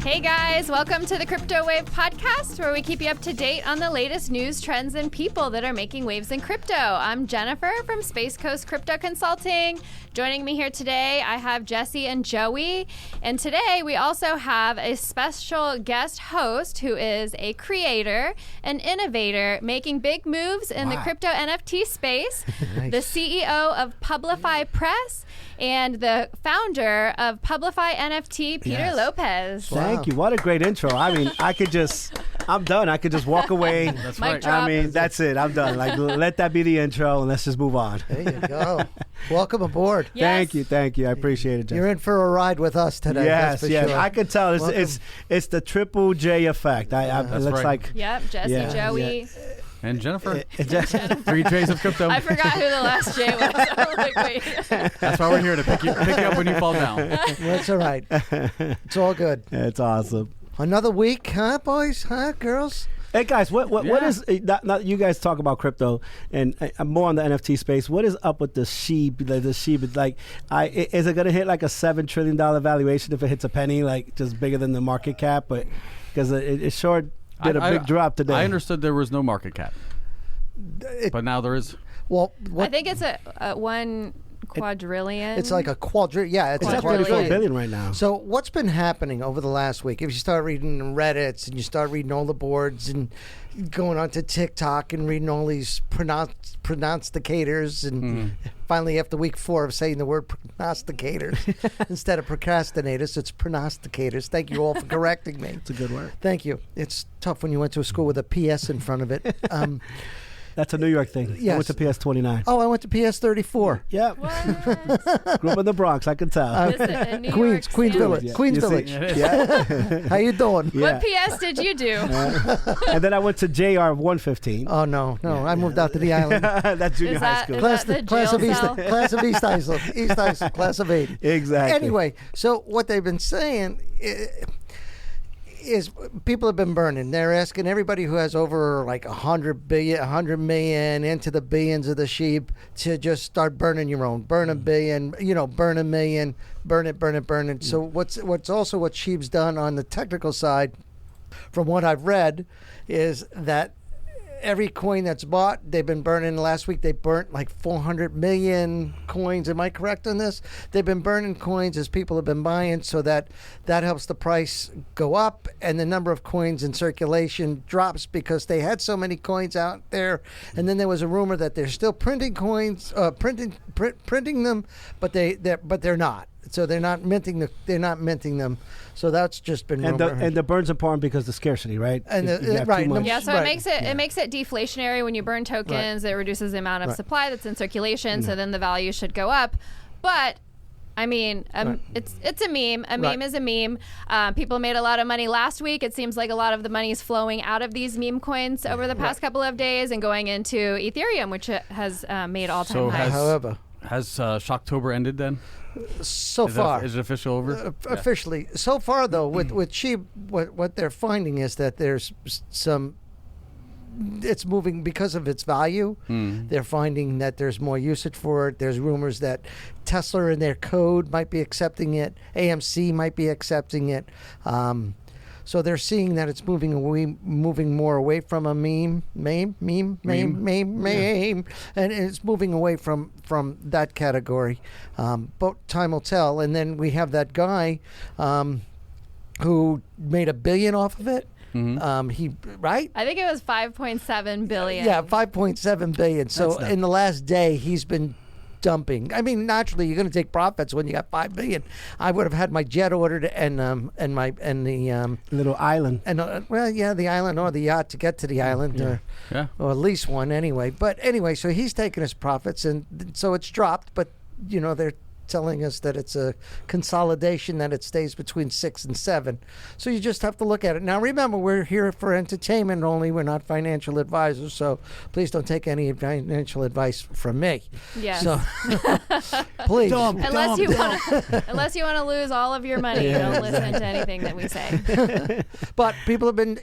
Hey guys, welcome to the CryptoWave Podcast, where we keep you up to date on the latest news, trends, and people that are making waves in crypto. I'm Jennifer from Space Coast Crypto Consulting. Joining me here today, I have Jesse and Joey. And today we also have a special guest host who is a creator, an innovator, making big moves in the crypto NFT space, Nice. the CEO of Publify Press, and the founder of PublifyNFT, Peter Lopez. Thank you. What a great intro. I mean, I'm done. I could just walk away. That's Mic right. drop. I mean, that's it. I'm done. Like, let that be the intro and let's just move on. There you go. Welcome aboard. Yes. Thank you. I appreciate it, Jeff. You're in for a ride with us today. Yes. that's for sure. I could tell Welcome. it's the triple J effect. It That's looks right. like Yep, Jesse, Yeah, Joey. And Jennifer, it just, 3 J's of crypto. I forgot who the last J was. I was like, wait. That's why we're here to pick you up when you fall down. That's all right. It's all good. it's awesome. Another week, huh, boys? Huh, girls? Hey guys, what Yeah. is not you guys talk about crypto and more on the NFT space? What is up with the SHIB? The SHIB, like, is it gonna hit like a $7 trillion valuation if it hits a penny, like just bigger than the market cap? But because it sure did a big drop today. I understood there was no market cap, but now there is. Well, I think it's a 1 quadrillion. it's like a quadrillion. Yeah, it's It's a at Quadrillion. 34 quadrillion. billion right now. So what's been happening over the last week? If you start reading Reddits and you start reading all the boards and going onto TikTok and reading all these pronosticators and finally after week 4 of saying the word prognosticators instead of procrastinators, it's pronosticators. Thank you all for correcting me. It's a good word. Thank you. It's tough when you went to a school with a PS in front of it. That's a New York thing. I Yes. went to PS 29. Oh, I went to PS 34. Yeah, What? grew up in the Bronx. I can tell. Listen, in New Queens York Village. sandwich. Queens You see? Village. Yeah. How you doing? Yeah. What PS did you do? And then I went to JR 115. Oh no, I moved out to the island. That's junior Is high that- school. is Class, the class jail of East, cell? class of East Iceland, East Iceland, class of 80. Exactly. Anyway, so what they've been saying is people have been burning. They're asking everybody who has over like 100 million into the billions of the sheep to just start burning your own. Burn a billion, burn a million, burn it. So what's also what Sheep's done on the technical side, from what I've read, is that every coin that's bought, they've been burning. Last week they burnt like 400 million coins. Am I correct on this? They've been burning coins as people have been buying, so that helps the price go up and the number of coins in circulation drops because they had so many coins out there. And then there was a rumor that they're still printing coins, printing them, but they're not. So they're not minting them. So that's just been And rumor. the burn's important because the scarcity, right? And If you have right, too much- Yeah, so Right. it makes it deflationary when you burn tokens. It reduces the amount of Right. supply that's in circulation, so then the value should go up. But I mean, it's a meme. A meme is a meme. People made a lot of money last week. It seems like a lot of the money is flowing out of these meme coins over the past couple of days and going into Ethereum, which has made all-time So highs. However, Has Shocktober ended then? so Is far, is it official over? officially, so far though, with Sheep, what they're finding is that there's some. It's moving because of its value. They're finding that there's more usage for it. There's rumors that Tesla in their code might be accepting it. AMC might be accepting it. So they're seeing that it's moving more away from a meme, and it's moving away from that category. But time will tell. And then we have that guy who made $1 billion off of it. He right? I think it was 5.7 billion. Yeah, 5.7 billion. So in the last day, he's been dumping. I mean, naturally, you're going to take profits when you got 5 billion. I would have had my jet ordered and the little island. and the island or the yacht to get to the island, or at least one anyway. But anyway, so he's taking his profits, and so it's dropped. But they're telling us that it's a consolidation, that it stays between 6 and 7. So you just have to look at it. Now, remember, we're here for entertainment only. We're not financial advisors, so please don't take any financial advice from me. Yes. So please. Unless you want to lose all of your money, don't listen to anything that we say. But people have been,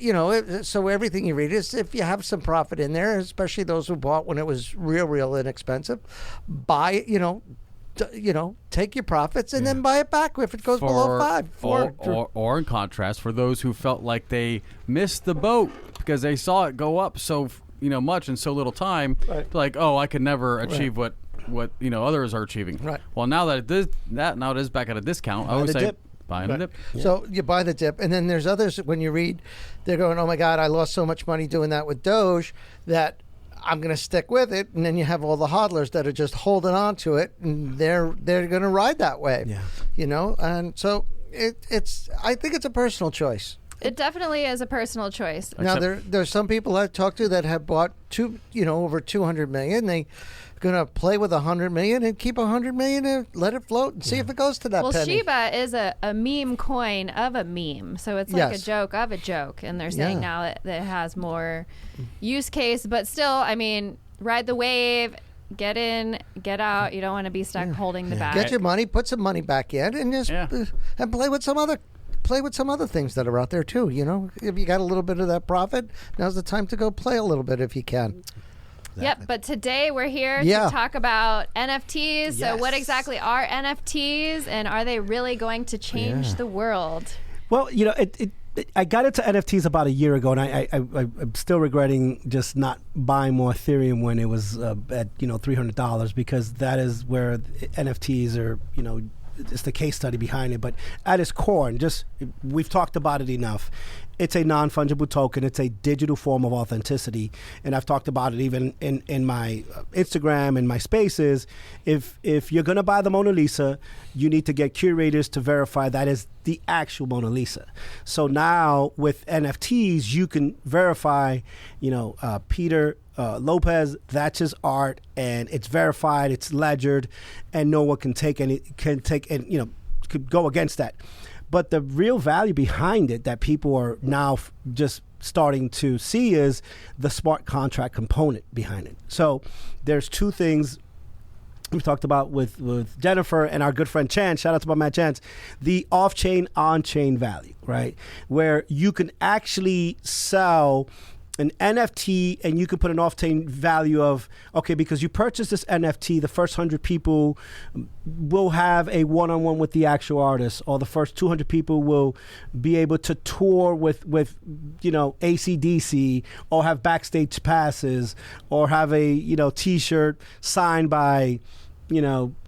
so everything you read is, if you have some profit in there, especially those who bought when it was real inexpensive, buy, take your profits and then buy it back if it goes below 5. Or in contrast, for those who felt like they missed the boat because they saw it go up so much in so little time, like, oh, I could never achieve what others are achieving. Right. Well, now that it is back at a discount, I always say buy in a dip. Yeah. So you buy the dip, and then there's others. When you read, they're going, "Oh my God, I lost so much money doing that with Doge that I'm going to stick with it." And then you have all the hodlers that are just holding on to it, and they're going to ride that wave. Yeah. And so I think it's a personal choice. It definitely is a personal choice. Now there's some people I've talked to that have bought over 200 million. They going to play with 100 million and keep 100 million and let it float and see if it goes to that penny. Well, Shiba is a meme coin of a meme, so it's like a joke of a joke, and they're saying now that it has more use case, but still, I mean, ride the wave, get in, get out. You don't want to be stuck holding the bag. Get your money, put some money back in, and just and play with some other things that are out there too. If you got a little bit of that profit, now's the time to go play a little bit if you can. Yep, but today we're here to talk about NFTs. So what exactly are NFTs, and are they really going to change the world? Well, I got into NFTs about a year ago, and I'm still regretting just not buying more Ethereum when it was at $300, because that is where NFTs are, it's the case study behind it. But at its core, and we've talked about it enough, it's a non-fungible token. It's a digital form of authenticity. And I've talked about it even in my Instagram and my spaces. If you're going to buy the Mona Lisa, you need to get curators to verify that is the actual Mona Lisa. So now with NFTs, you can verify, Peter Lopez, that's his art, and it's verified, it's ledgered, and no one can could go against that. But the real value behind it that people are now just starting to see is the smart contract component behind it. So there's two things we've talked about with Jennifer and our good friend Chance. Shout out to my man Chance. The off-chain, on-chain value, right? Where you can actually sell an NFT and you can put an off-chain value of, okay, because you purchase this NFT, the first 100 people will have a one-on-one with the actual artist, or the first 200 people will be able to tour with AC/DC, or have backstage passes, or have a T-shirt signed by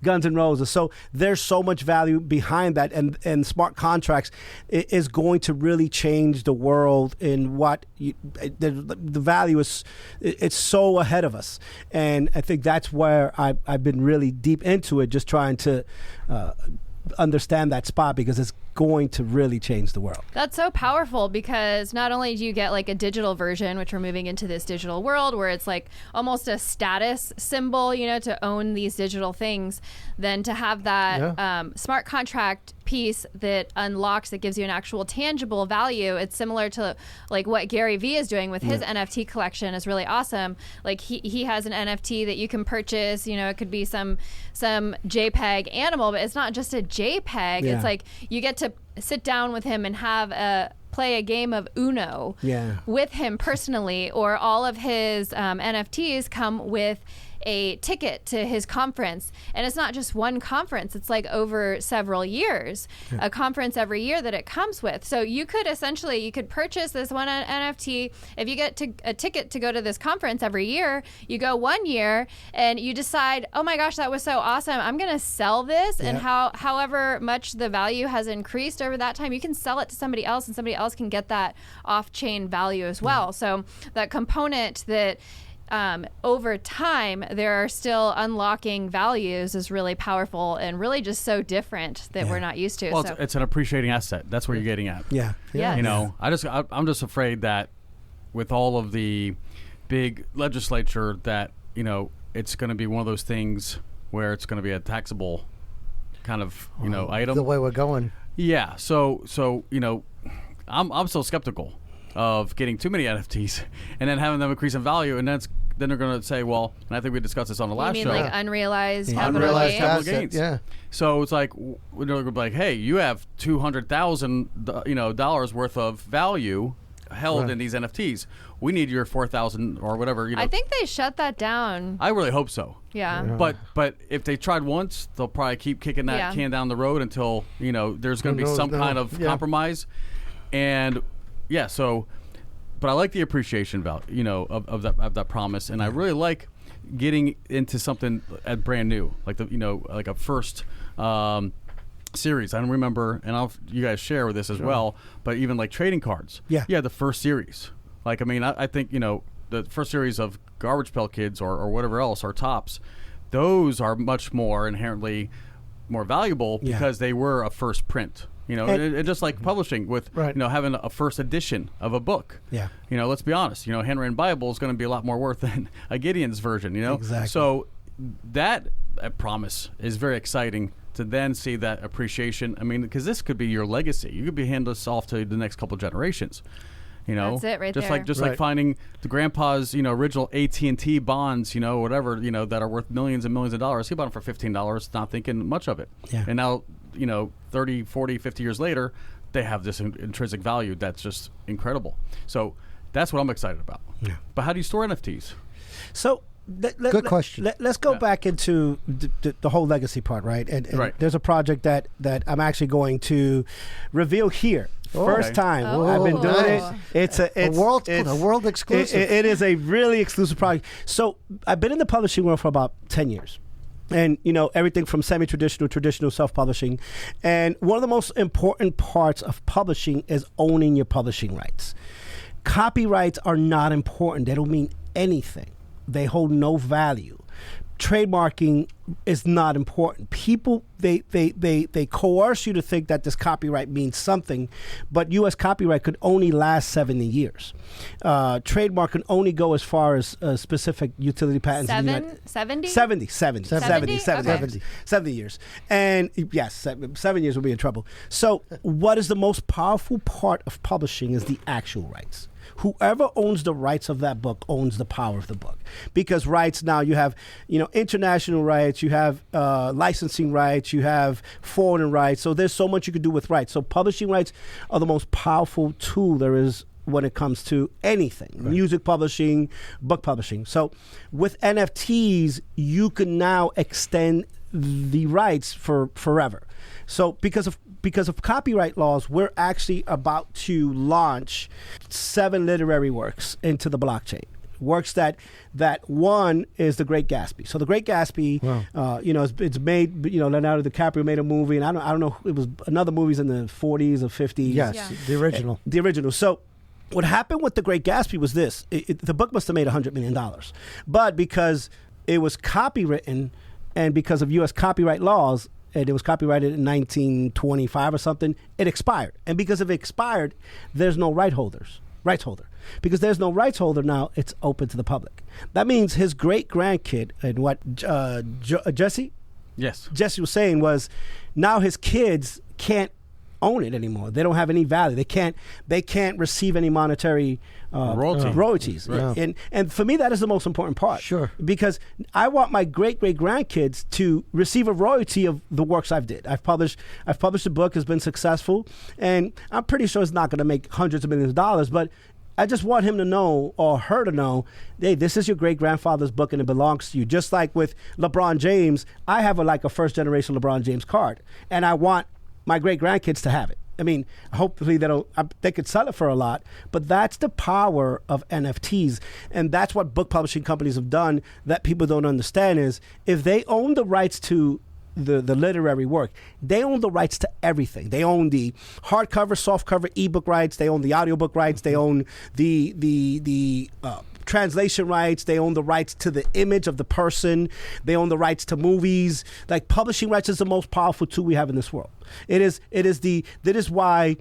Guns N' Roses. So there's so much value behind that, and smart contracts is going to really change the world in what the value is. It's so ahead of us, and I think that's where I've been really deep into it, just trying to understand that spot, because it's going to really change the world. That's so powerful, because not only do you get like a digital version, which we're moving into this digital world where it's like almost a status symbol, to own these digital things, then to have that smart contract piece that unlocks, that gives you an actual tangible value. It's similar to like what Gary Vee is doing with his NFT collection is really awesome. Like he has an NFT that you can purchase, it could be some JPEG animal, but it's not just a JPEG. It's like you get to sit down with him and play a game of Uno with him personally, or all of his NFTs come with a ticket to his conference. And it's not just one conference, it's like over several years, a conference every year that it comes with. So you could purchase this one NFT. If you get a ticket to go to this conference every year, you go 1 year and you decide, oh my gosh, that was so awesome, I'm going to sell this. And however much the value has increased over that time, you can sell it to somebody else, and somebody else can get that off-chain value as well. So that component that over time there are still unlocking values is really powerful, and really just so different that we're not used to. Well, it's an appreciating asset. That's what you're getting at. I'm just afraid that with all of the big legislature that it's going to be one of those things where it's going to be a taxable kind of item. The way we're going. Yeah. So I'm still skeptical of getting too many NFTs and then having them increase in value, and then they're going to say, well, and I think we discussed this on the last show. Like unrealized capital gains. Yeah. So it's like they're going to be like, hey, you have $200,000 dollars worth of value. held in these NFTs. We need your 4,000 or whatever. I think they shut that down. I really hope so. Yeah. But if they tried once, they'll probably keep kicking that can down the road until there's going to be some kind of compromise. And so, but I like the appreciation value, of that promise, and I really like getting into something brand new, like like a first series. I don't remember, and you guys share with this as well. But even like trading cards, the first series. Like, I mean, I think the first series of Garbage Pail Kids or whatever else, or Tops, those are much more inherently more valuable because they were a first print. And just like publishing with having a first edition of a book. Yeah. Let's be honest. Handwritten Bible is going to be a lot more worth than a Gideon's version. Exactly. So that promise is very exciting to then see that appreciation. I mean, because this could be your legacy. You could be handing this off to the next couple generations. That's it right there. Just like finding the grandpa's, original AT&T bonds, whatever, that are worth millions and millions of dollars. He bought them for $15, not thinking much of it. Yeah. And now, 30, 40, 50 years later, they have this intrinsic value that's just incredible. So that's what I'm excited about. Yeah. But how do you store NFTs? So good question. Let's go back into the whole legacy part, right? And there's a project that I'm actually going to reveal here. First time I've been doing it. It's a world exclusive. It is a really exclusive project. So I've been in the publishing world for about 10 years. And, everything from semi-traditional, traditional self-publishing. And one of the most important parts of publishing is owning your publishing rights. Copyrights are not important. They don't mean anything. They hold no value. Trademarking is not important. People, they coerce you to think that this copyright means something, but U.S. copyright could only last 70 years. Trademark can only go as far as specific utility patents. 70 years. And yes, 7 years will be in trouble. So what is the most powerful part of publishing is the actual rights. Whoever owns the rights of that book owns the power of the book. Because rights now, you have, international rights, you have licensing rights, you have foreign rights. So there's so much you can do with rights. So publishing rights are the most powerful tool there is when it comes to anything, music publishing, book publishing. So with NFTs, you can now extend the rights for forever. So because of copyright laws, we're actually about to launch 7 literary works into the blockchain. Works that one is The Great Gatsby. So The Great Gatsby, it's made. Leonardo DiCaprio made a movie, and I don't know. It was another movie's in the 40s or 50s. Yes, the original. The original. So what happened with The Great Gatsby was this: the book must have made $100 million, but because it was copywritten, and because of U.S. copyright laws, and it was copyrighted in 1925 or something, it expired. And because it expired, there's no rights holder. Because there's no rights holder now, it's open to the public. That means his great-grandkid, and what Jesse? Yes. Jesse was saying was, now his kids can't own it anymore. They don't have any value. They can't receive any monetary royalties. Right. And for me, that is the most important part. Sure. Because I want my great-great-grandkids to receive a royalty of the works I've did. I've published a book, has been successful, and I'm pretty sure it's not going to make hundreds of millions of dollars, but I just want him to know, or her to know, hey, this is your great-grandfather's book and it belongs to you. Just like with LeBron James, I have a first-generation LeBron James card, and I want my great-grandkids to have it. I mean, hopefully they could sell it for a lot, but that's the power of NFTs. And that's what book publishing companies have done that people don't understand is if they own the rights to the literary work, they own the rights to everything. They own the hardcover, softcover, ebook rights. They own the audiobook rights. They own the translation rights. They own the rights to the image of the person. They own the rights to movies. Like, publishing rights is the most powerful tool we have in this world. That is why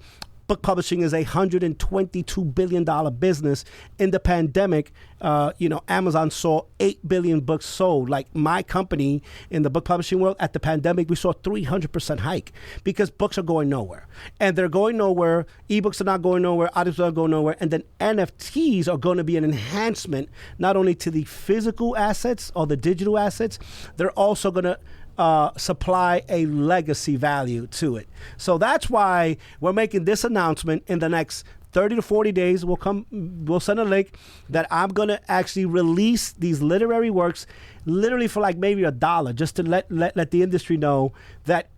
book publishing is a $122 billion business. In the pandemic, Amazon saw 8 billion books sold. Like my company in the book publishing world, at the pandemic, we saw 300% hike because books are going nowhere. And they're going nowhere. Ebooks are not going nowhere. Audiobooks are not going nowhere. And then NFTs are going to be an enhancement not only to the physical assets or the digital assets, they're also going to supply a legacy value to it. So that's why we're making this announcement in the next 30 to 40 days, we'll send a link that I'm going to actually release these literary works literally for like maybe $1, just to let the industry know that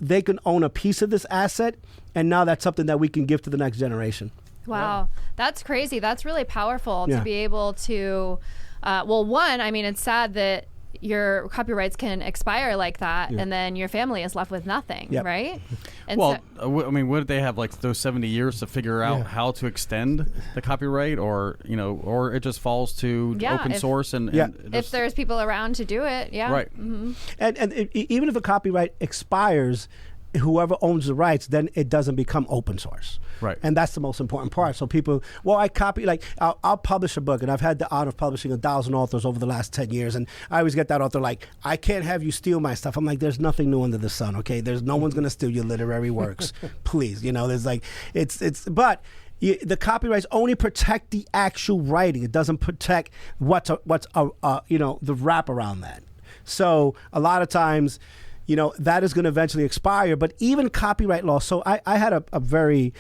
they can own a piece of this asset, and now that's something that we can give to the next generation. Wow. That's crazy. That's really powerful to be able to, one, I mean, it's sad that your copyrights can expire like that, and then your family is left with nothing, right? And I mean, would they have like those 70 years to figure out how to extend the copyright, or or it just falls to open source and if there's people around to do it, right? Mm-hmm. And even if a copyright expires, whoever owns the rights, then it doesn't become open source. Right. And that's the most important part. So people, I copy, like, I'll publish a book, and I've had the honor of publishing 1,000 authors over the last 10 years. And I always get that author like, I can't have you steal my stuff. I'm like, there's nothing new under the sun, okay? There's no one's going to steal your literary works. Please, there's like, but the copyrights only protect the actual writing. It doesn't protect what's the wrap around that. So a lot of times, that is going to eventually expire. But even copyright law. So I had a very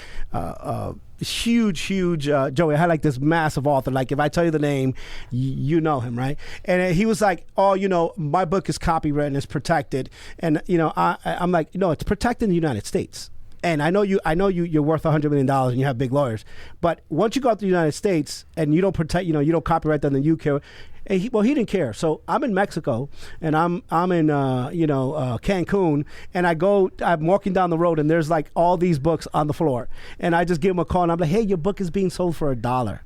huge, Joey, I had like this massive author. Like, if I tell you the name, you know him, right? And he was like, my book is copyrighted and it's protected. And, I'm like, no, it's protected in the United States. And I know you're worth $100 million and you have big lawyers. But once you go out to the United States and you don't protect, you don't copyright them in the UK. And he didn't care. So I'm in Mexico, and I'm in Cancun, and I'm walking down the road, and there's like all these books on the floor, and I just give him a call, and I'm like, hey, your book is being sold for $1.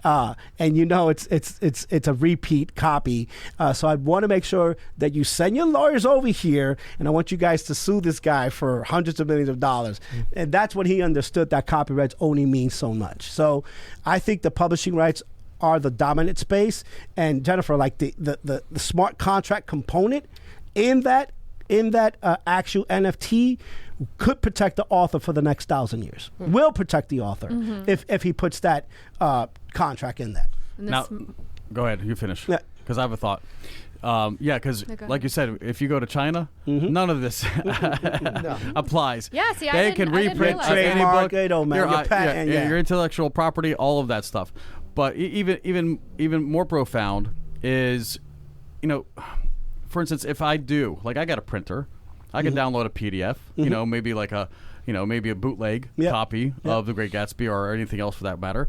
And it's a repeat copy. So I want to make sure that you send your lawyers over here, and I want you guys to sue this guy for hundreds of millions of dollars. And that's when he understood that copyrights only mean so much. So I think the publishing rights are the dominant space, and Jennifer, like the smart contract component in that actual NFT could protect the author for the next 1,000 years. Will protect the author if he puts that contract in that. Now, go ahead. You finish. Because I have a thought. Because like you said, if you go to China, none of this applies. Yeah, see, they can reprint any book, your intellectual property, all of that stuff. But even more profound is, for instance, if I do, like, I got a printer, I can download a PDF, maybe like maybe a bootleg copy of The Great Gatsby or anything else for that matter.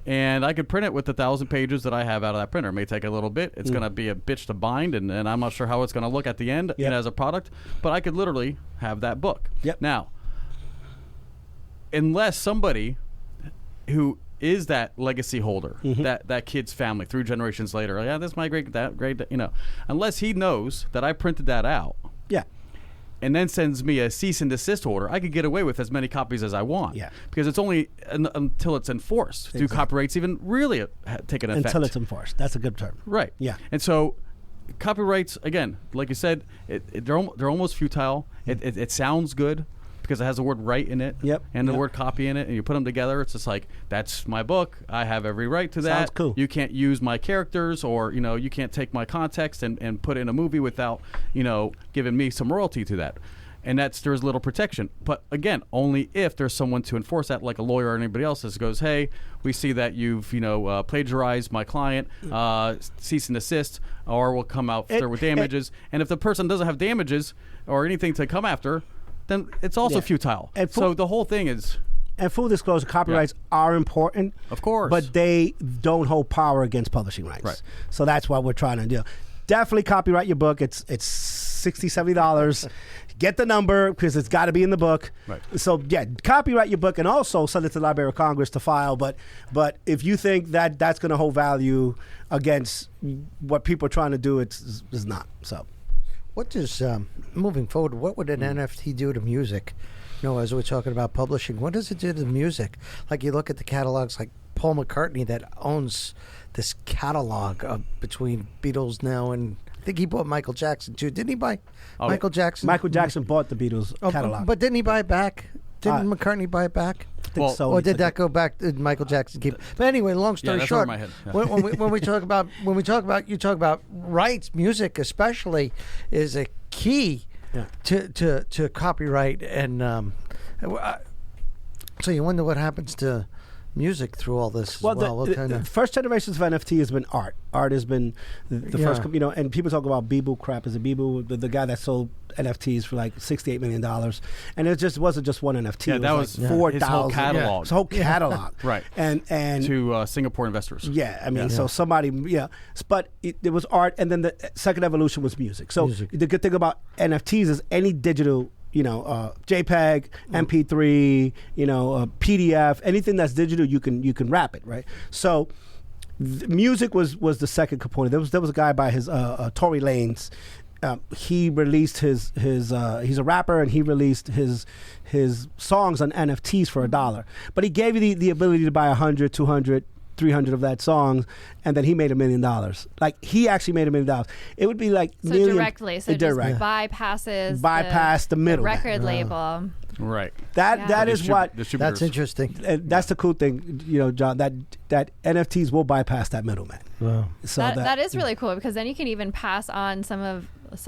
And I could print it with the 1,000 pages that I have out of that printer. It may take a little bit. It's going to be a bitch to bind, and I'm not sure how it's going to look at the end as a product. But I could literally have that book. Now, unless somebody who is that legacy holder, that kid's family, 3 generations later, this is my great, unless he knows that I printed that out, and then sends me a cease and desist order, I could get away with as many copies as I want. Because it's only until it's enforced do copyrights even really take an effect. Until it's enforced. That's a good term. Right. Yeah. And so copyrights, again, like you said, they're almost futile. It sounds good because it has the word right in it and the word copy in it, and you put them together, it's just like, that's my book. I have every right to that. Sounds cool. You can't use my characters, or you can't take my context and put it in a movie without giving me some royalty to that. And there's little protection. But again, only if there's someone to enforce that, like a lawyer or anybody else that goes, hey, we see that you've plagiarized my client, cease and desist, or we'll come out there with damages. And if the person doesn't have damages or anything to come after, then it's also futile. And so the whole thing is... And full disclosure, copyrights are important. Of course. But they don't hold power against publishing rights. Right. So that's what we're trying to do. Definitely copyright your book. It's $60, $70. Get the number, because it's got to be in the book. Right. So, copyright your book, and also send it to the Library of Congress to file. But if you think that that's going to hold value against what people are trying to do, it's not. So... What does, moving forward, what would an NFT do to music? As we're talking about publishing, what does it do to music? Like, you look at the catalogs, like Paul McCartney that owns this catalog between Beatles now, and I think he bought Michael Jackson too. Didn't he buy Michael Jackson? Michael Jackson bought the Beatles catalog. But didn't he buy it back? Didn't McCartney buy it back? Or did that go back to Michael Jackson? But anyway, long story short, my head. when we talk about you talk about rights, music especially is a key to copyright, and So you wonder what happens to music through all this as well. The first generations of NFT has been art. Art has been the first, and people talk about Beeble crap. Is it Beeble, the guy that sold NFTs for like $68 million? And it just wasn't just one NFT. Yeah, that was 4,000. His whole catalog. His whole catalog. Right. And to Singapore investors. Yeah, I mean, so somebody, but it was art, and then the second evolution was music. So the good thing about NFTs is any digital, JPEG, MP3, PDF, anything that's digital, you can wrap it, right? So music was the second component. There was a guy by his Tory Lanez. He released his he's a rapper, and he released his songs on NFTs for $1. But he gave you the ability to buy 100, 200, 300 of that song, and then he made $1 million. Like, he actually made $1 million. It would be like directly, so just bypass the middle record label. Right. That is what. That's interesting. That's the cool thing, John. That NFTs will bypass that middleman. Wow. So that is really cool, because then you can even pass on some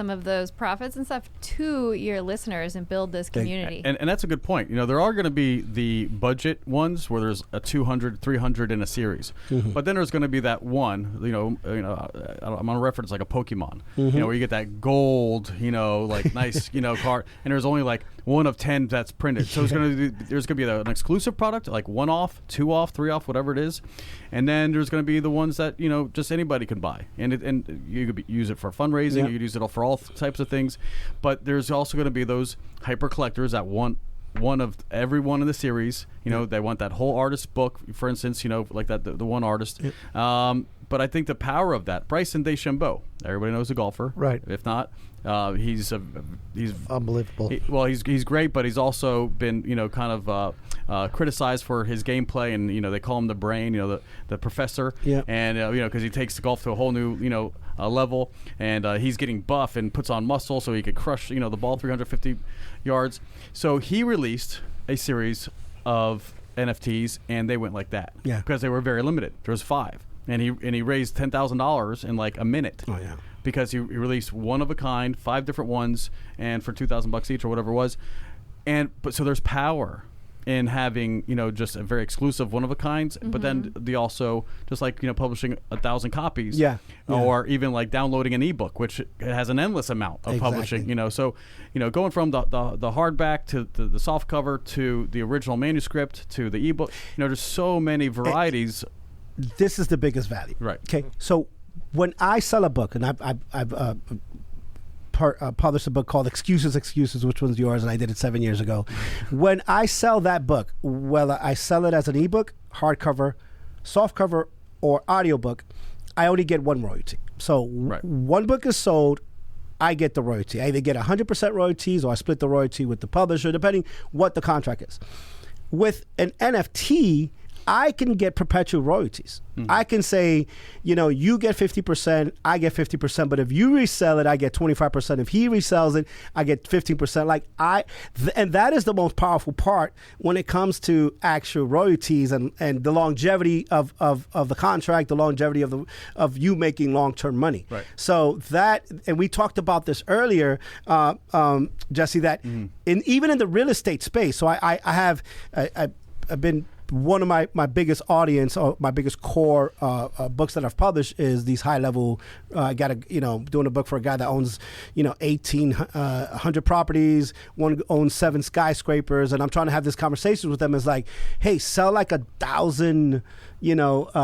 of those profits and stuff to your listeners and build this community. And that's a good point. There are going to be the budget ones where there's a 200, 300 in a series, but then there's going to be that one. I'm going to reference like a Pokemon, where you get that gold, nice, card, and there's only like one of 10 that's printed. So there's going to be an exclusive product, like 1 off, 2 off, 3 off, whatever it is, and then there's going to be the ones that just anybody can buy, and you could use it for fundraising. You could use it for all types of things, but there's also going to be those hyper collectors that want one of every one in the series. They want that whole artist book, for instance. Like that the one artist. But I think the power of that, Bryson DeChambeau, everybody knows the golfer, right? If not, he's unbelievable. He's great, but he's also been kind of criticized for his gameplay, and they call him the brain, the professor, and because he takes the golf to a whole new level, and he's getting buff and puts on muscle so he could crush the ball 350 yards. So he released a series of NFTs, and they went like that because they were very limited. There was 5, and he raised $10,000 in like a minute. Oh yeah. Because he released one of a kind, 5 different ones, and for $2,000 each or whatever it was, but so there's power in having just a very exclusive one of a kinds, but then the also just like publishing 1,000 copies, or even like downloading an ebook, which has an endless amount of publishing. So going from the hardback to the soft cover to the original manuscript to the ebook, there's so many varieties. This is the biggest value, right? Okay, so when I sell a book, and I've published a book called Excuses, which one's yours, and I did it 7 years ago. When I sell that book, whether I sell it as an ebook, hardcover, softcover, or audiobook, I only get one royalty. So one book is sold, I get the royalty. I either get 100% royalties, or I split the royalty with the publisher, depending what the contract is. With an NFT, I can get perpetual royalties. I can say, you get 50%, I get 50%, but if you resell it, I get 25%. If he resells it, I get 15%. And that is the most powerful part when it comes to actual royalties and the longevity of the contract, the longevity of you making long-term money. Right. So that, and we talked about this earlier, Jesse, that even in the real estate space, so I've been, one of my biggest audience, or my biggest core books that I've published is these high level. I got doing a book for a guy that owns 1,800 properties. One owns 7 skyscrapers, and I'm trying to have this conversation with them. Is like, hey, sell like 1,000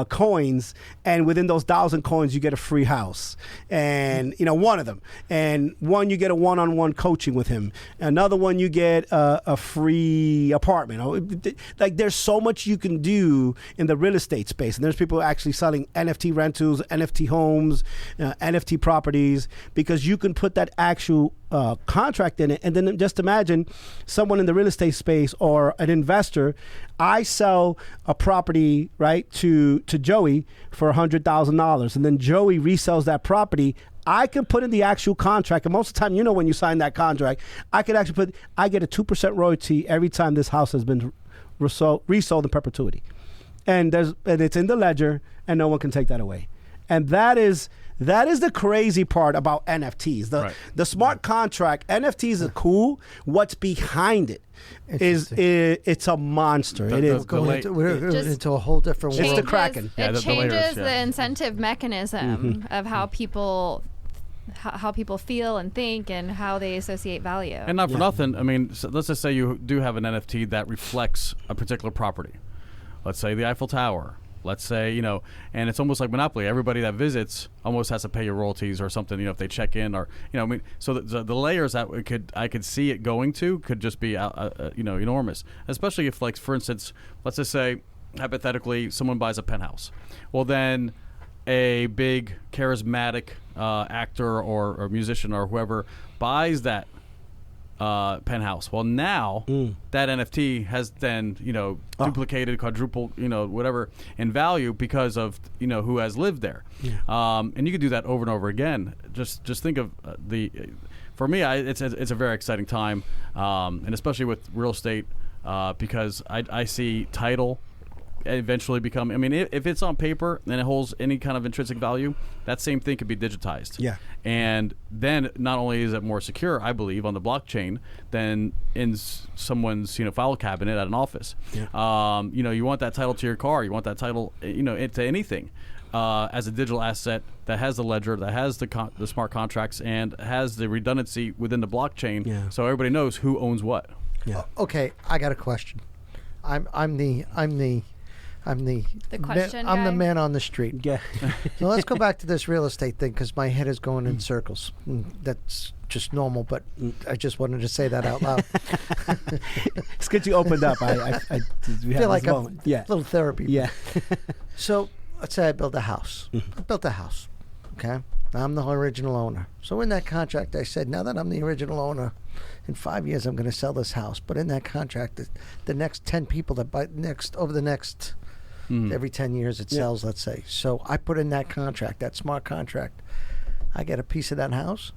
coins, and within those 1,000 coins you get a free house, and one of them, and one you get a one-on-one coaching with him, another one you get a free apartment. Like, there's so much you can do in the real estate space, and there's people actually selling NFT rentals, NFT homes, NFT properties, because you can put that actual contract in it. And then just imagine someone in the real estate space or an investor. I sell a property, right, to Joey for $100,000, and then Joey resells that property. I can put in the actual contract, and most of the time, when you sign that contract, I could actually I get a 2% royalty every time this house has been resold in perpetuity, and it's in the ledger, and no one can take that away. And that is That is the crazy part about NFTs. The smart contract, NFTs are cool. What's behind it is it's a monster. We're into a whole different world. It's the Kraken. It changes the incentive mechanism of how people feel and think and how they associate value. And not for nothing, I mean, so let's just say you do have an NFT that reflects a particular property. Let's say the Eiffel Tower. Let's say, and it's almost like Monopoly. Everybody that visits almost has to pay your royalties or something, if they check in or, I mean, so the layers that I could see it going to could just be, enormous. Especially if, like, for instance, let's just say, hypothetically, someone buys a penthouse. Well, then a big charismatic actor or musician or whoever buys that penthouse. Well, now that NFT has then duplicated, quadrupled, whatever in value because of who has lived there. And you could do that over and over again. Just think of for me, it's a very exciting time, and especially with real estate because I see title eventually become, I mean, if it's on paper and it holds any kind of intrinsic value, that same thing could be digitized. Yeah. And then not only is it more secure, I believe, on the blockchain than in someone's, file cabinet at an office. Yeah. You want that title to your car, you want that title, to anything. As a digital asset that has the ledger, that has the smart contracts, and has the redundancy within the blockchain, so everybody knows who owns what. Yeah. Okay, I got a question. I'm the question I'm guy? the man on the street. Yeah. So let's go back to this real estate thing because my head is going in circles. That's just normal, but I just wanted to say that out loud. It's good you opened up. I feel like a little therapy. Yeah. So let's say I build a house. I built a house. Okay. I'm the original owner. So in that contract, I said, now that I'm the original owner, in 5 years I'm going to sell this house. But in that contract, the next 10 people that buy over the next every 10 years it sells, let's say. So I put in that contract, that smart contract. I get a piece of that house.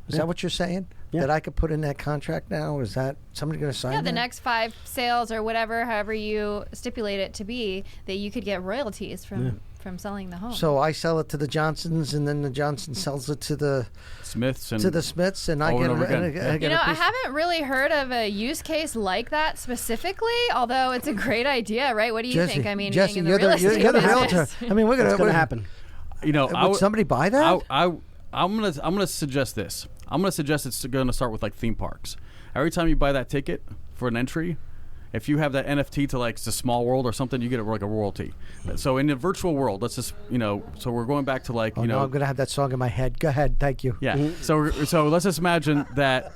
Is that what you're saying? Yeah. That I could put in that contract now? Is that somebody going to sign that? The next 5 sales or whatever, however you stipulate it to be, that you could get royalties from selling the home. So I sell it to the Johnsons, and then the Johnson sells it to the Smiths, and I get I haven't really heard of a use case like that specifically, although it's a great idea, right? What do you think? I mean, Jesse, you're the realtor. I mean, what's going to happen? Would somebody buy that? I'm gonna suggest this. I'm gonna suggest it's going to start with like theme parks. Every time you buy that ticket for an entry, if you have that NFT to like the Small World or something, you get like a royalty. So in the virtual world, let's just so we're going back to like I'm gonna have that song in my head. Go ahead, thank you. Yeah. So let's just imagine that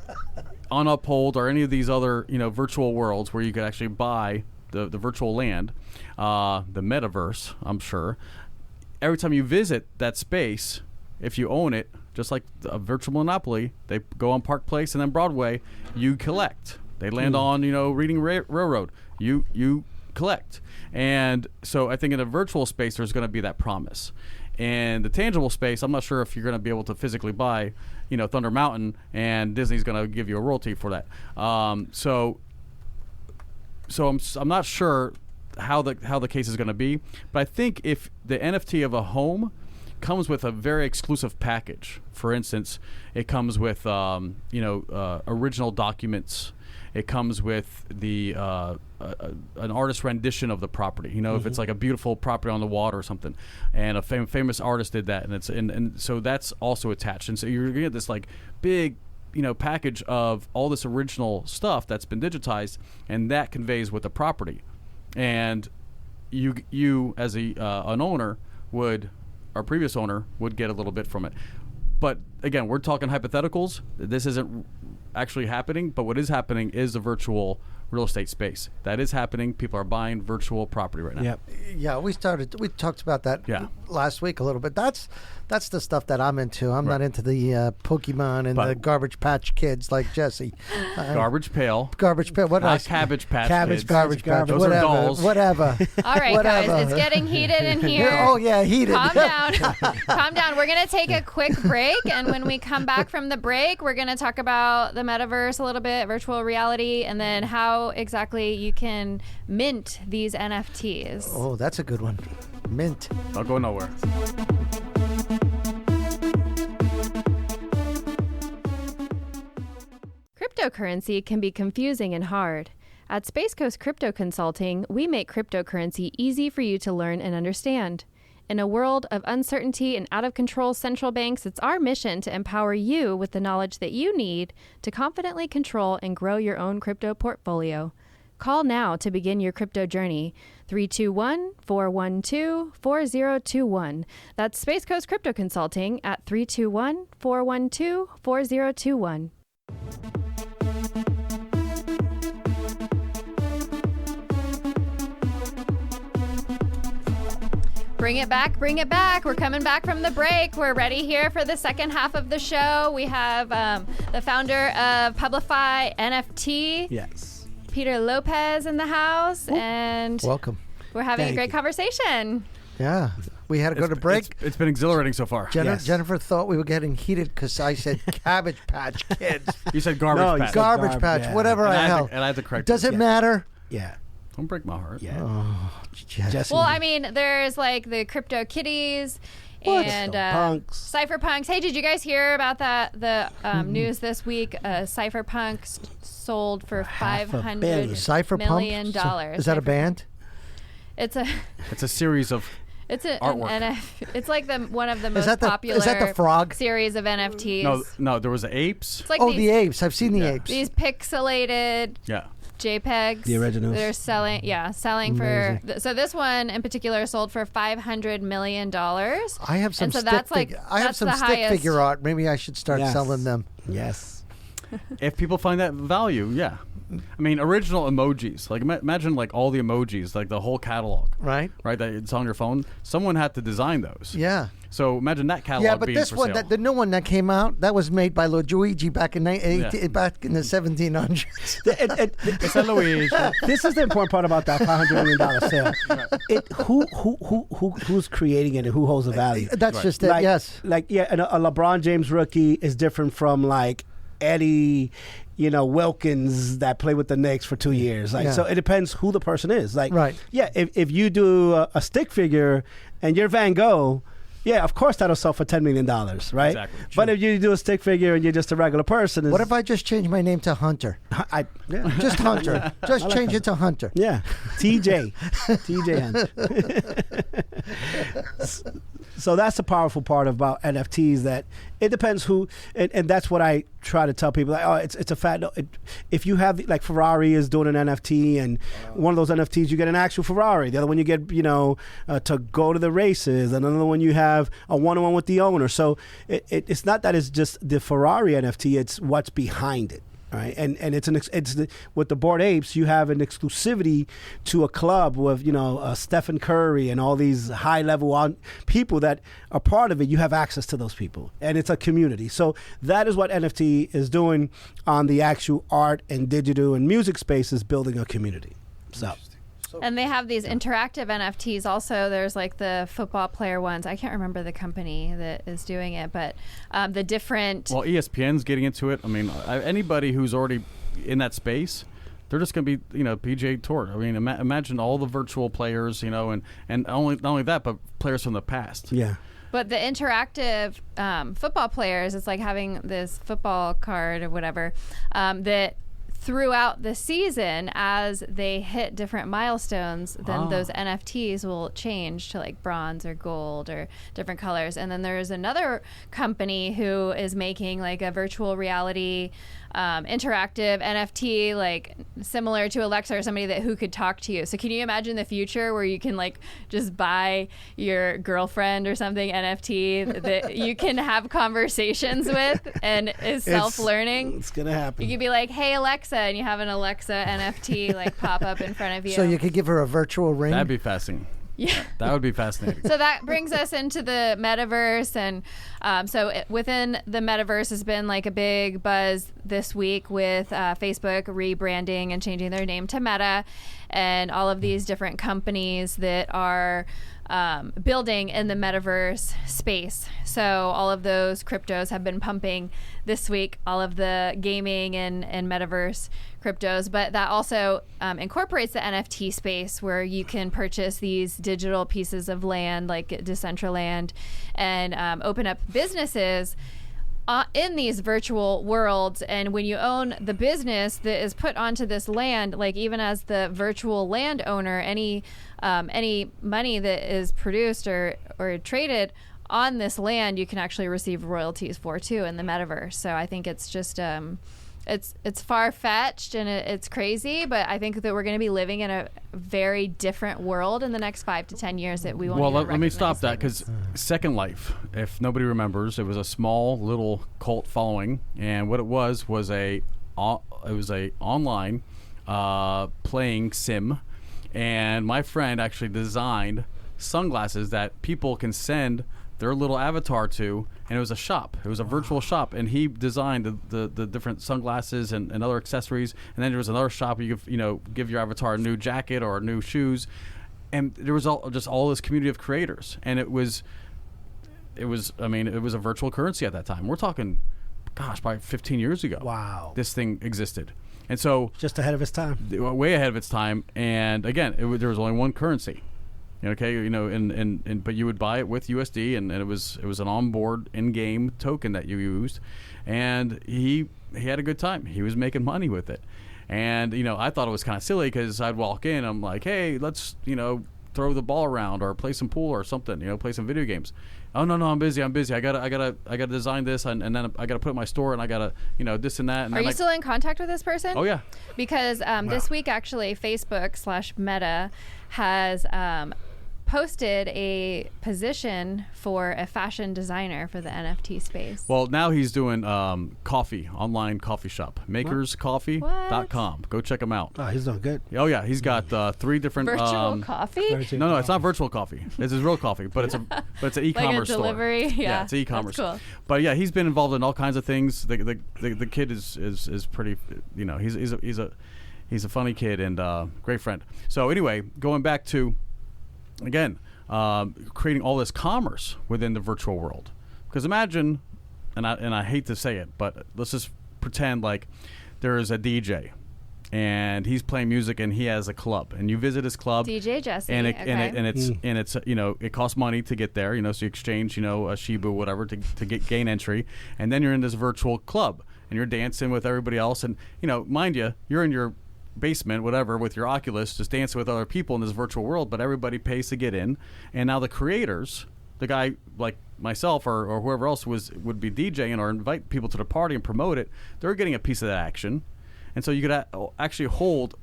on Uphold or any of these other virtual worlds where you could actually buy the virtual land, the metaverse. I'm sure every time you visit that space, if you own it, just like a virtual Monopoly, they go on Park Place and then Broadway, you collect. They land on, Reading Railroad. You collect. And so I think in a virtual space, there's going to be that promise. And the tangible space, I'm not sure if you're going to be able to physically buy, Thunder Mountain, and Disney's going to give you a royalty for that. So I'm not sure how the case is going to be. But I think if the NFT of a home comes with a very exclusive package, for instance, it comes with original documents. It comes with the an artist rendition of the property. If it's like a beautiful property on the water or something, and a famous artist did that, and so that's also attached. And so you're gonna get this like big package of all this original stuff that's been digitized, and that conveys with the property. And you as an owner would, our previous owner would get a little bit from it. But again, we're talking hypotheticals. This isn't actually happening, but what is happening is a virtual real estate space. That is happening. People are buying virtual property right now. Yep. Yeah, we talked about that last week a little bit. That's the stuff that I'm into. I'm not into the Pokemon and the Garbage Patch Kids like Jesse. Garbage Pail. What not Cabbage Patch Cabbage, Kids. Garbage Patch. Those Whatever. are dolls. Whatever. All right, guys, it's getting heated in here. Oh yeah, heated. Calm down. Calm down. We're gonna take a quick break, and when we come back from the break, we're gonna talk about the metaverse a little bit, virtual reality, and then how exactly you can mint these NFTs. Oh, that's a good one. Mint. Don't go nowhere. cryptocurrency can be confusing and hard. At Space Coast Crypto Consulting, we make cryptocurrency easy for you to learn and understand. In a world of uncertainty and out-of-control central banks, it's our mission to empower you with the knowledge that you need to confidently control and grow your own crypto portfolio. Call now to begin your crypto journey. 321-412-4021. That's Space Coast Crypto Consulting at 321-412-4021. Bring it back, bring it back. We're coming back from the break. We're ready here for the second half of the show. We have the founder of PublifyNFT. Yes. Peter Lopez in the house. And welcome. We're having a great conversation. Yeah. We had to go to break. It's been exhilarating so far. Jennifer thought we were getting heated because I said Cabbage Patch Kids. You said Garbage Patch. Garbage Patch, yeah. whatever I held. And I had to correct Does it matter? Yeah. Don't break my heart. Yeah. Oh, Jesse. Well, I mean, there's like the Crypto Kitties and Punks. Cypherpunks. Hey, did you guys hear about that? The news this week, Cypherpunks sold for $500 million. Is that a band? It's a series of it's an artwork. it's like one of the most popular is that the frog series of NFTs. No, there was the apes. It's like the apes. I've seen the apes. These pixelated JPEGs. The originals. They're selling for so this one in particular sold for $500 million. I have some stick figure art. Maybe I should start selling them. Yes. If people find that value, yeah. I mean, original emojis. Like imagine like all the emojis, like the whole catalog. Right. That it's on your phone. Someone had to design those. Yeah. So imagine that catalog. Yeah, but being this for one, sale. the new one that came out, that was made by Luigi back in the 1700s. It's a Luigi. This is the important part about that $500 million sale. Who's creating it and who holds the value? That's just it. Yes. And a LeBron James rookie is different from like Eddie, Wilkins that played with the Knicks for 2 years. So it depends who the person is. If you do a stick figure and you're Van Gogh, yeah, of course that'll sell for $10 million, right? Exactly. But if you do a stick figure and you're just a regular person, what if I just change my name to Hunter? Just Hunter. Just change it to Hunter. Yeah, TJ Hunter. So that's the powerful part about NFTs, that it depends who, and that's what I try to tell people. It's a fact. If you have like Ferrari is doing an NFT, and one of those NFTs you get an actual Ferrari. The other one you get to go to the races. Another one you have a one-on-one with the owner. So it's not that it's just the Ferrari NFT. It's what's behind it. Right, and with the Bored Apes, you have an exclusivity to a club with Stephen Curry and all these high level people that are part of it. You have access to those people, and it's a community. So that is what NFT is doing on the actual art and digital and music space, is building a community. And they have these interactive NFTs also. There's like the football player ones. I can't remember the company that is doing it, but the different... Well, ESPN's getting into it. I mean, anybody who's already in that space, they're just going to be, PGA Tour. I mean, imagine all the virtual players, and not only that, but players from the past. Yeah. But the interactive football players, it's like having this football card or whatever that... throughout the season, as they hit different milestones, then those NFTs will change to like bronze or gold or different colors. And then there's another company who is making like a virtual reality interactive NFT, like similar to Alexa or somebody who could talk to you. So can you imagine the future where you can like just buy your girlfriend or something NFT that you can have conversations with and is self-learning? It's gonna happen. You could be like, "Hey Alexa," and you have an Alexa NFT like pop up in front of you. So you could give her a virtual ring. That'd be fascinating. Yeah. That would be fascinating. So that brings us into the metaverse. And within the metaverse has been like a big buzz this week with Facebook rebranding and changing their name to Meta, and all of these different companies that are building in the metaverse space. So all of those cryptos have been pumping this week, all of the gaming and metaverse cryptos, but that also incorporates the NFT space, where you can purchase these digital pieces of land like Decentraland and open up businesses in these virtual worlds. And when you own the business that is put onto this land, like even as the virtual landowner, any money that is produced or traded on this land, you can actually receive royalties for too in the metaverse. So I think it's just it's far-fetched and it's crazy, but I think that we're going to be living in a very different world in the next 5 to 10 years that we won't. Well, let me stop that, because Second Life, if nobody remembers, it was a small little cult following, and what it was a online playing sim, and my friend actually designed sunglasses that people can send their little avatar to, and it was a shop. It was a virtual shop, and he designed the different sunglasses and other accessories. And then there was another shop where you could, give your avatar a new jacket or new shoes, and there was all this community of creators, and it was a virtual currency at that time. We're talking, probably 15 years ago. Wow, this thing existed, and so just ahead of its time, way ahead of its time. And again, there was only one currency. Okay, but you would buy it with USD, and it was an onboard in-game token that you used, and he had a good time. He was making money with it, and I thought it was kind of silly, because I'd walk in, I'm like, hey, let's throw the ball around or play some pool or something, play some video games. Oh no, I'm busy. I gotta design this, and then I gotta put it in my store, and I gotta this and that. And are you still in contact with this person? Oh yeah. Because this week actually Facebook/Meta has posted a position for a fashion designer for the NFT space. Well, now he's doing online coffee shop, makerscoffee.com. Go check him out. Oh, he's doing good. Oh yeah, he's got 3 different virtual coffee. No, it's not virtual coffee. This is real coffee, but it's an e-commerce like a delivery store. Yeah, it's e-commerce. That's cool. But yeah, he's been involved in all kinds of things. The kid is pretty. He's a funny kid and great friend. So anyway, going back to, again, creating all this commerce within the virtual world. Because imagine, and I hate to say it, but let's just pretend like there is a DJ, and he's playing music, and he has a club, and you visit his club, DJ Jesse, and it's it costs money to get there, so you exchange a Shiba, whatever, to gain entry, and then you're in this virtual club, and you're dancing with everybody else, and mind you, you're in your basement, whatever, with your Oculus, just dancing with other people in this virtual world, but everybody pays to get in. And now the creators, the guy like myself or whoever else would be DJing or invite people to the party and promote it, they're getting a piece of that action. And so you could actually hold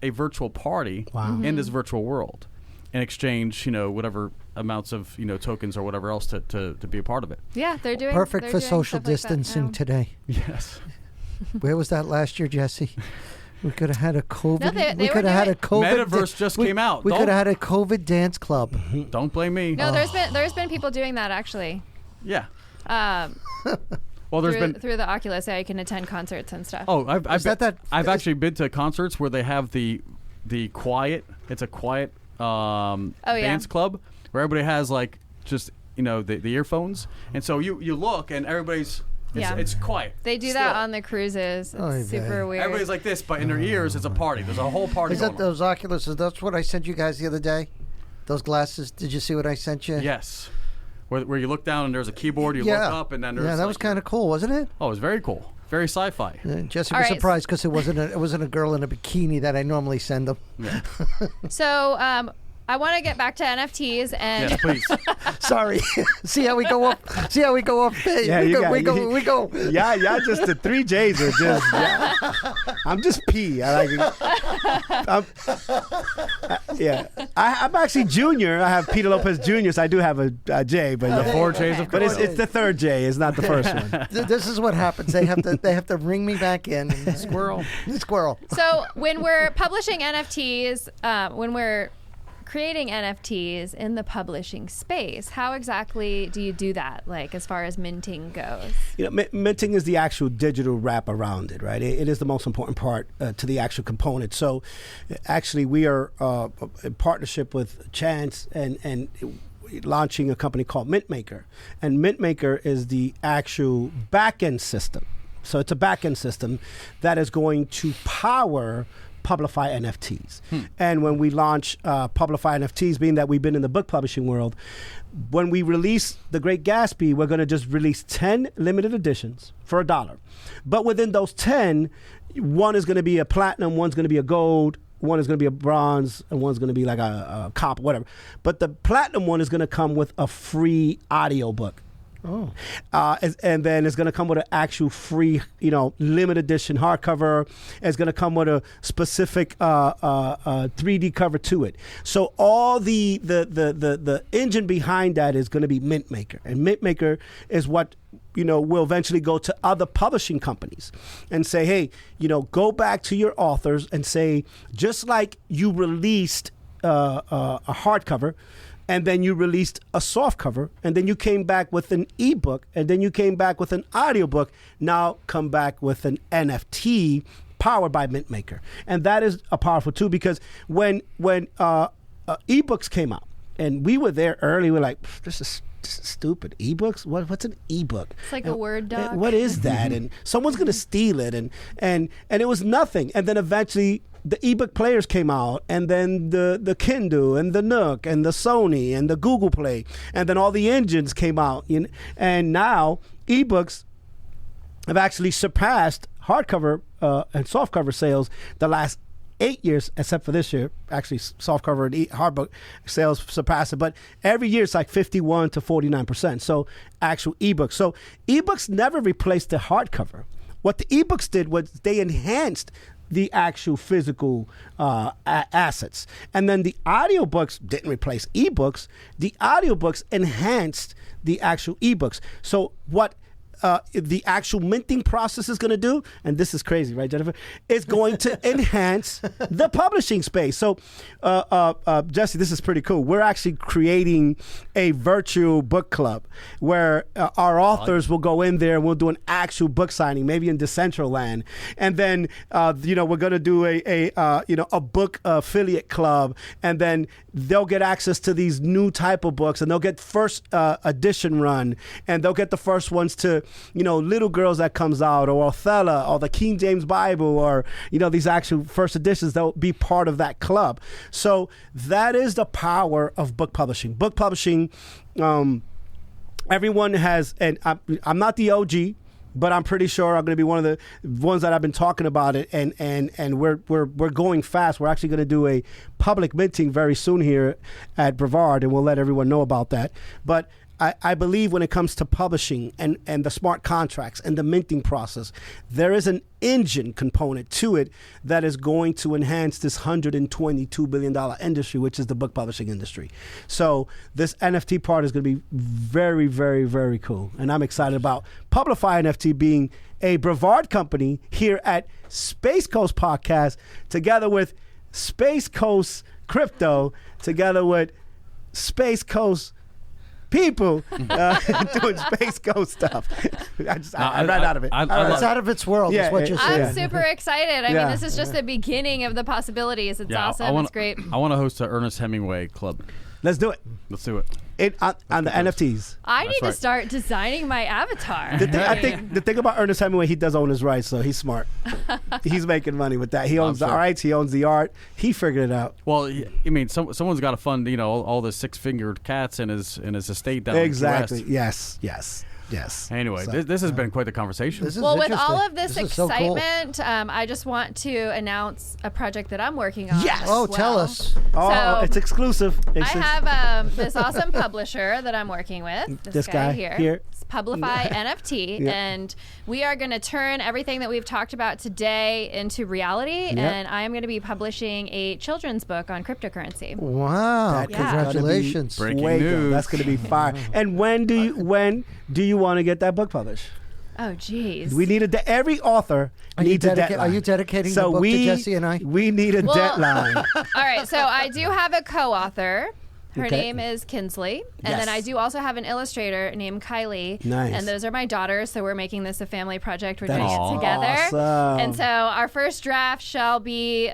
a virtual party in this virtual world and exchange, whatever amounts of, tokens or whatever else to be a part of it. Yeah, they're doing perfect for social distancing like today. Yes. Where was that last year, Jesse? We could have had a COVID. No, we could have had a COVID. Metaverse just came out. We could have had a COVID dance club. Don't blame me. No, there's been people doing that actually. Yeah. Well, there's been through the Oculus. Yeah, you can attend concerts and stuff. Oh, I've actually been to concerts where they have the quiet. It's a quiet dance club where everybody has like just the earphones, and so you look and everybody's. It's quiet. They do that on the cruises. It's super weird. Everybody's like this, but in their ears, it's a party. There's a whole party. Is that those Oculus? That's what I sent you guys the other day? Those glasses? Did you see what I sent you? Yes. Where you look down and there's a keyboard, you look up, and then there's... Yeah, that was kind of cool, wasn't it? Oh, it was very cool. Very sci-fi. Jesse was surprised because it wasn't a girl in a bikini that I normally send them. Yeah. So, I want to get back to NFTs and yes, please. Sorry. See how we go up. Yeah, we go. Yeah. Just the 3 J's are just. Yeah. I'm just P. I like it. I'm actually Junior. I have Peter Lopez Jr. So I do have a J, but the 4 J's, of course. But it's the 3rd J. It's not the first one. This is what happens. They have to ring me back in. Squirrel. So when we're publishing NFTs, when we're creating NFTs in the publishing space, how exactly do you do that, like as far as minting goes? Minting is the actual digital wrap around it, right? It is the most important part to the actual component. So actually we are in partnership with Chance and launching a company called MintMaker. And MintMaker is the actual back-end system. So it's a back-end system that is going to power Publify NFTs. And when we launch Publify NFTs, being that we've been in the book publishing world, when we release The Great Gatsby, we're going to just release 10 limited editions for $1. But within those 10, one is going to be a platinum, one's going to be a gold, one is going to be a bronze, and one's going to be like a copper, whatever. But the platinum one is going to come with a free audiobook. Oh. And then it's going to come with an actual free, limited edition hardcover. It's going to come with a specific 3D cover to it. So all the engine behind that is going to be Mintmaker. And Mintmaker is what will eventually go to other publishing companies and say, hey, go back to your authors and say, just like you released a hardcover, and then you released a soft cover, and then you came back with an ebook, and then you came back with an audiobook, now come back with an NFT powered by Mintmaker. And that is a powerful tool, because when ebooks came out, and we were there early, we're like, this is stupid. Ebooks? What's an ebook? It's like a Word doc. What is that? And someone's going to steal it. And it was nothing. And then eventually the ebook players came out, and then the Kindle and the Nook and the Sony and the Google Play, and then all the engines came out. And now ebooks have actually surpassed hardcover and softcover sales the last 8 years, except for this year. Actually, softcover and hardbook sales surpass it, but every year it's like 51 to 49%. So actual ebooks. So ebooks never replaced the hardcover. What the ebooks did was they enhanced the actual physical assets. And then the audiobooks didn't replace ebooks. The audiobooks enhanced the actual ebooks. So what the actual minting process is going to do, and this is crazy, right, Jennifer? It's going to enhance the publishing space. So, Jesse, this is pretty cool. We're actually creating a virtual book club where our authors will go in there and we'll do an actual book signing, maybe in Decentraland, and then we're going to do a book affiliate club, and then they'll get access to these new type of books, and they'll get first edition run, and they'll get the first ones to Little Girls that comes out, or Othello, or the King James Bible, or these actual first editions. They'll be part of that club. So that is the power of book publishing. Book publishing, everyone has, and I'm not the OG, but I'm pretty sure I'm going to be one of the ones that I've been talking about it, and we're going fast. We're actually going to do a public minting very soon here at Brevard, and we'll let everyone know about that. But I believe when it comes to publishing and the smart contracts and the minting process, there is an engine component to it that is going to enhance this $122 billion industry, which is the book publishing industry. So this NFT part is going to be very, very, very cool. And I'm excited about PublifyNFT being a Brevard company here at Space Coast Podcast, together with Space Coast Crypto, together with Space Coast people doing Space Coast stuff. I ran out of it. It's out of its world, is what you're saying. I'm super excited. I mean, this is just the beginning of the possibilities. It's awesome. It's great. I want to host an Ernest Hemingway club. Let's do it. Let's do it. On the NFTs. I need to start designing my avatar. I think the thing about Ernest Hemingway, he does own his rights, so he's smart. He's making money with that. He owns the rights. He owns the art. He figured it out. Well, I mean, someone's got to fund all the six-fingered cats in his estate down exactly. in the West. Yes. Anyway, this has been quite the conversation. With all of this excitement, so cool. I just want to announce a project that I'm working on. Yes. Oh, tell us. So it's exclusive. I have this awesome publisher that I'm working with. This guy here. It's PublifyNFT, and we are going to turn everything that we've talked about today into reality. Yep. And I am going to be publishing a children's book on cryptocurrency. Wow! Congratulations! Breaking news. That's going to be fire. And when do you want to get that book published? Oh, geez. We need every author needs a deadline. Are you dedicating the book to Jesse and I? We need a deadline. All right, so I do have a co-author. Her name is Kinsley. And then I do also have an illustrator named Kylie. Nice. And those are my daughters, so we're making this a family project. We're doing it together. Awesome. And so our first draft shall be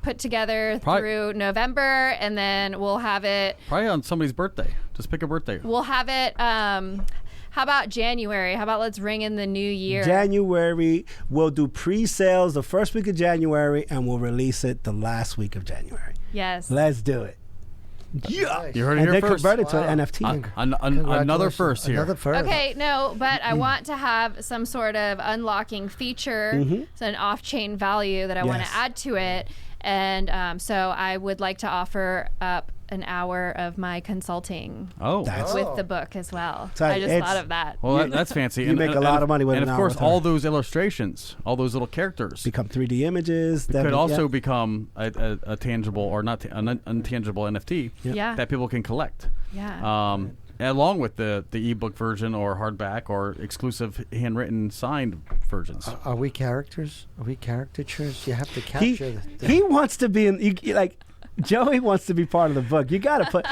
put together through November, and then we'll have it... Probably on somebody's birthday. Just pick a birthday. We'll have it... How about January? How about let's ring in the new year? January, we'll do pre-sales the first week of January, and we'll release it the last week of January. Yes. Let's do it. Yeah. You heard it And here then first. convert it to an NFT. Another first here. Another first. Okay, no, but I want to have some sort of unlocking feature, so an off-chain value that I want Yes. to add to it. And so I would like to offer up an hour of my consulting with the book as well. So I just thought of that. Well, that's fancy. You make a lot of money with and an of hour course, with her. all those illustrations, all those little characters Become 3D images. could also become a tangible or not an intangible NFT Yeah. that people can collect. Yeah. Along with the ebook version or hardback or exclusive handwritten signed versions. Are we characters? Are we caricatures? You have to capture. He wants to be in, like, Joey wants to be part of the book. You got to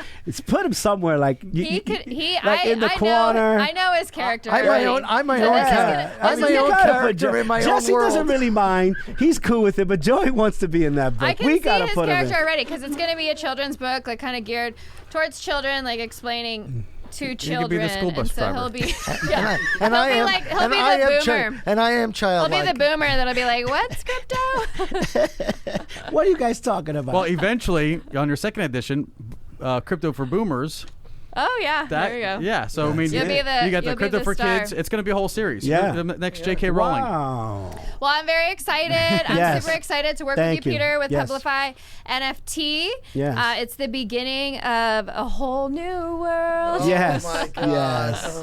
put him somewhere, like in the corner. I know his character. I'm my own. I'm my own character in my Jesse own world. doesn't really mind. He's cool with it, but Joey wants to be in that book. I can we see gotta his put him character in. already because it's going to be a children's book, like kind of geared towards children, like explaining to children. be the school bus and so driver. he'll be, And I am he'll be the boomer. And I am He'll childlike. be the boomer that'll be like, "What's crypto?" What are you guys talking about? Well, eventually, on your second edition, Crypto for Boomers. Oh yeah, there you go. Yeah, so I mean, You'll be the- you got the you'll be Crypto the for star. Kids. It's going to be a whole series. Yeah. The next J.K. Rowling. Wow. Well, I'm very excited. I'm Yes. super excited to work Thank with you, you. Peter, with Yes. Publify NFT. Yes. It's the beginning of a whole new world. Yes. my God. Yes.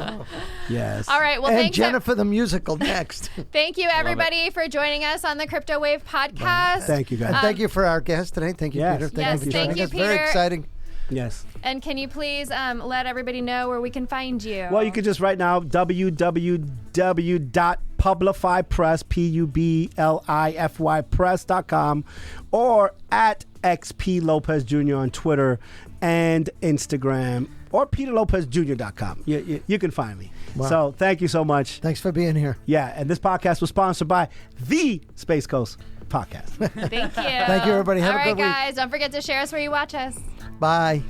Yes. All right. Well, and thanks. Jennifer the musical next. Thank you, everybody, for joining us on the CryptoWave podcast. Thank you, guys. And thank you for our guest today. Thank you, Yes. Peter. Thank Yes, you for thank joining you, us. Very Peter. exciting. Yes. And can you please let everybody know where we can find you? Well, you could just right now www.publifypress.com or at XP Lopez Jr. on Twitter and Instagram or peterlopezjr.com. You can find me. Wow. So thank you so much. Thanks for being here. Yeah, and this podcast was sponsored by the Space Coast Podcast. Thank you. Thank you, everybody. Have All a right, good week. guys. Don't forget to share us where you watch us. Bye.